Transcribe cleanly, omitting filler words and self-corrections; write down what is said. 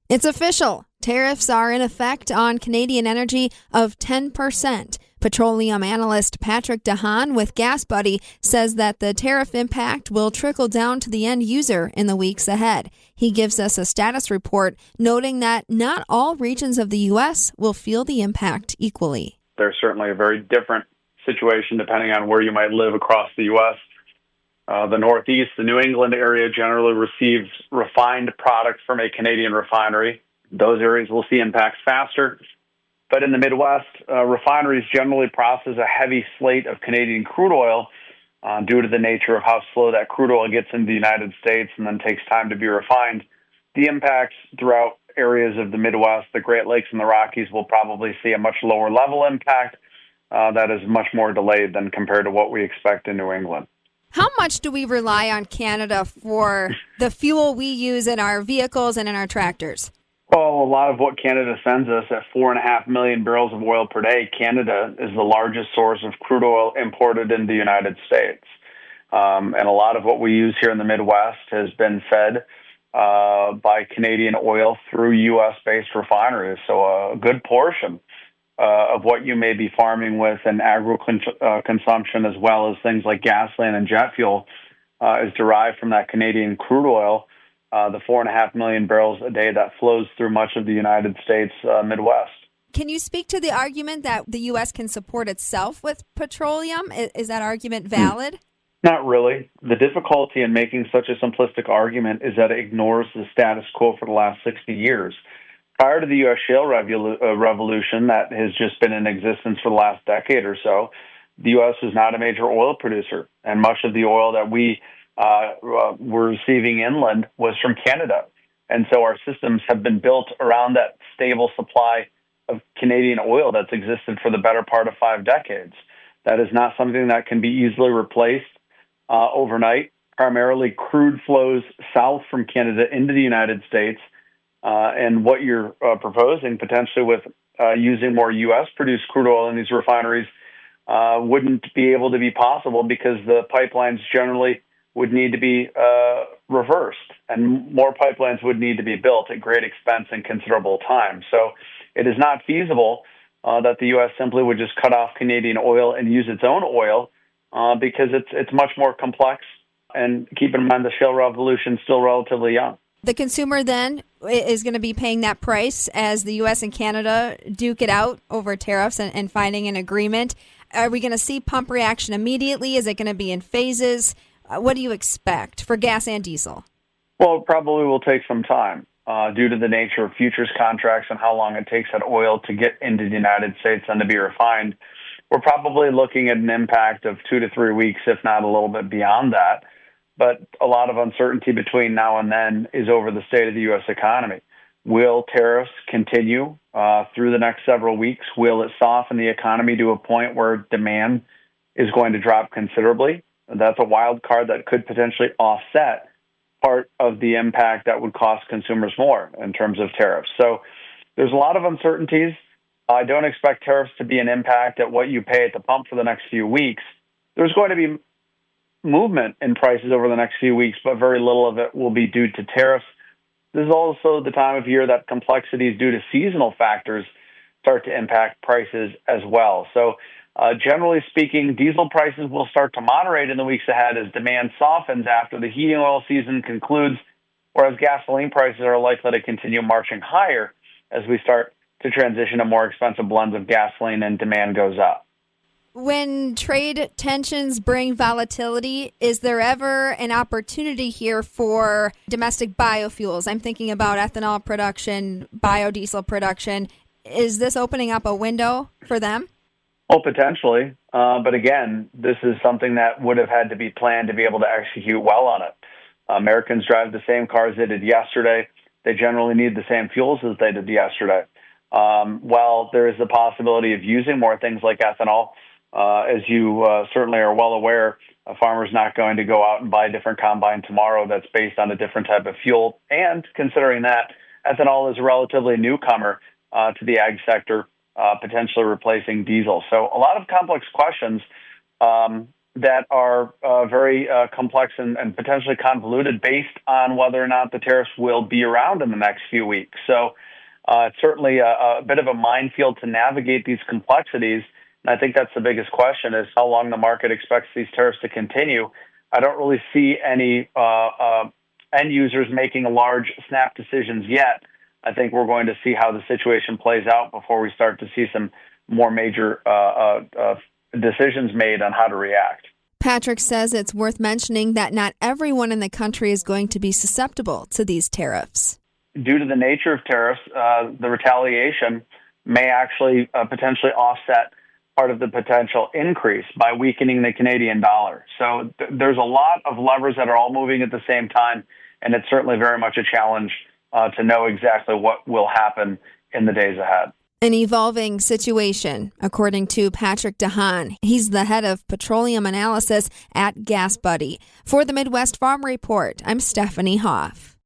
It's official. Tariffs are in effect on Canadian energy of 10%. Petroleum analyst Patrick De Haan with Gas Buddy says that the tariff impact will trickle down to the end user in the weeks ahead. He gives us a status report noting that not all regions of the U.S. will feel the impact equally. There's certainly a very different situation depending on where you might live across the U.S. The Northeast, the New England area generally receives refined products from a Canadian refinery. Those areas will see impacts faster. But in the Midwest, refineries generally process a heavy slate of Canadian crude oil due to the nature of how slow that crude oil gets into the United States and then takes time to be refined. The impacts throughout areas of the Midwest, the Great Lakes and the Rockies, will probably see a much lower level impact that is much more delayed than compared to what we expect in New England. How much do we rely on Canada for the fuel we use in our vehicles and in our tractors? Well, a lot of what Canada sends us at 4.5 million barrels of oil per day, Canada is the largest source of crude oil imported in the United States. And a lot of what we use here in the Midwest has been fed by Canadian oil through U.S.-based refineries. So a good portion of what you may be farming with in agro-consumption, as well as things like gasoline and jet fuel, is derived from that Canadian crude oil. The 4.5 million barrels a day that flows through much of the United States Midwest. Can you speak to the argument that the U.S. can support itself with petroleum? Is that argument valid? Not really. The difficulty in making such a simplistic argument is that it ignores the status quo for the last 60 years. Prior to the U.S. shale revolution that has just been in existence for the last decade or so, the U.S. was not a major oil producer, and much of the oil that we were receiving inland was from Canada. And so our systems have been built around that stable supply of Canadian oil that's existed for the better part of 5 decades. That is not something that can be easily replaced overnight. Primarily, crude flows south from Canada into the United States. And what you're proposing potentially with using more U.S.-produced crude oil in these refineries wouldn't be able to be possible because the pipelines generally would need to be reversed, and more pipelines would need to be built at great expense and considerable time. So it is not feasible that the U.S. simply would just cut off Canadian oil and use its own oil because it's much more complex. And keep in mind, the shale revolution is still relatively young. The consumer then is going to be paying that price as the U.S. and Canada duke it out over tariffs and finding an agreement. Are we going to see pump reaction immediately? Is it going to be in phases? What do you expect for gas and diesel? Well, it probably will take some time due to the nature of futures contracts and how long it takes that oil to get into the United States and to be refined. We're probably looking at an impact of 2 to 3 weeks, if not a little bit beyond that. But a lot of uncertainty between now and then is over the state of the U.S. economy. Will tariffs continue through the next several weeks? Will it soften the economy to a point where demand is going to drop considerably? That's a wild card that could potentially offset part of the impact that would cost consumers more in terms of tariffs. So there's a lot of uncertainties. I don't expect tariffs to be an impact at what you pay at the pump for the next few weeks. There's going to be movement in prices over the next few weeks, but very little of it will be due to tariffs. This is also the time of year that complexities due to seasonal factors start to impact prices as well. So generally speaking, diesel prices will start to moderate in the weeks ahead as demand softens after the heating oil season concludes, whereas gasoline prices are likely to continue marching higher as we start to transition to more expensive blends of gasoline and demand goes up. When trade tensions bring volatility, is there ever an opportunity here for domestic biofuels? I'm thinking about ethanol production, biodiesel production. Is this opening up a window for them? Oh, potentially. But again, this is something that would have had to be planned to be able to execute well on it. Americans drive the same cars they did yesterday. They generally need the same fuels as they did yesterday. While there is the possibility of using more things like ethanol, as you certainly are well aware, a farmer's not going to go out and buy a different combine tomorrow that's based on a different type of fuel. And considering that, ethanol is a relatively newcomer to the ag sector, potentially replacing diesel. So a lot of complex questions. that are very complex and potentially convoluted based on whether or not the tariffs will be around in the next few weeks. So it's certainly a bit of a minefield to navigate these complexities. And I think that's the biggest question, is how long the market expects these tariffs to continue. I don't really see any end users making large snap decisions yet. I think we're going to see how the situation plays out before we start to see some more major decisions made on how to react. Patrick says it's worth mentioning that not everyone in the country is going to be susceptible to these tariffs. Due to the nature of tariffs, the retaliation may actually potentially offset part of the potential increase by weakening the Canadian dollar. So there's a lot of levers that are all moving at the same time, and it's certainly very much a challenge to know exactly what will happen in the days ahead. An evolving situation, according to Patrick De Haan. He's the head of petroleum analysis at GasBuddy. For the Midwest Farm Report, I'm Stephanie Hoff.